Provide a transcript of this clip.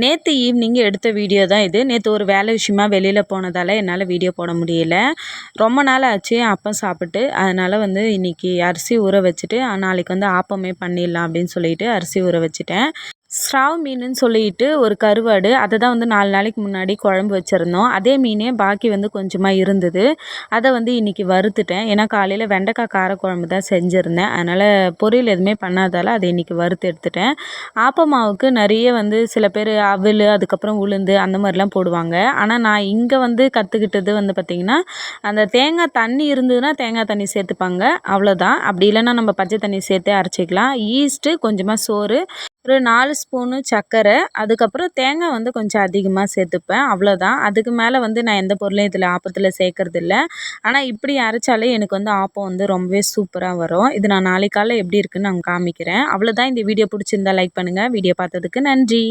நேற்று ஈவினிங் எடுத்த வீடியோ தான் இது. நேற்று ஒரு வேலை விஷயமா வெளியில் போனதால் என்னால் வீடியோ போட முடியல. ரொம்ப நாள் ஆச்சு அப்பம் சாப்பிட்டு. அதனால் இன்றைக்கி அரிசி ஊற வச்சுட்டு நாளைக்கு ஆப்பமே பண்ணிடலாம் அப்படின்னு சொல்லிட்டு அரிசி ஊற வச்சுட்டேன். ஸ்ராவ் மீனுன்னு சொல்லிட்டு ஒரு கருவாடு, அதை தான் 4 நாளைக்கு முன்னாடி குழம்பு வச்சுருந்தோம். அதே மீனே பாக்கி கொஞ்சமாக இருந்தது. அதை இன்றைக்கி வறுத்துட்டேன். ஏன்னா காலையில் வெண்டைக்காய் காரக்குழம்பு தான் செஞ்சுருந்தேன். அதனால் பொரியல் எதுவுமே பண்ணாதால் அதை இன்றைக்கி வறுத்து எடுத்துட்டேன். ஆப்பமாவுக்கு நிறைய சில பேர் அவல், அதுக்கப்புறம் உளுந்து அந்த மாதிரிலாம் போடுவாங்க. ஆனால் நான் இங்கே கற்றுக்கிட்டது பார்த்திங்கன்னா, அந்த தேங்காய் தண்ணி இருந்ததுன்னா தேங்காய் தண்ணி சேர்த்துப்பாங்க, அவ்வளோதான். அப்படி இல்லைன்னா நம்ம பச்சை தண்ணி சேர்த்தே அரைச்சிக்கலாம். ஈஸ்ட்டு, கொஞ்சமாக சோறு, ஒரு 4 ஸ்பூனு சர்க்கரை, அதுக்கப்புறம் தேங்காய் கொஞ்சம் அதிகமாக சேர்த்துப்பேன், அவ்வளோதான். அதுக்கு மேலே நான் எந்த பொருளையும் இதில் ஆப்பத்தில் சேர்க்கறதில்ல. ஆனால் இப்படி அரைச்சாலே எனக்கு ஆப்பம் ரொம்பவே சூப்பராக வரும். இது நான் நாளைக்கு காலையில் எப்படி இருக்குன்னு நான் காமிக்கிறேன். அவ்வளோதான். இந்த வீடியோ பிடிச்சிருந்தா லைக் பண்ணுங்கள். வீடியோ பார்த்ததுக்கு நன்றி.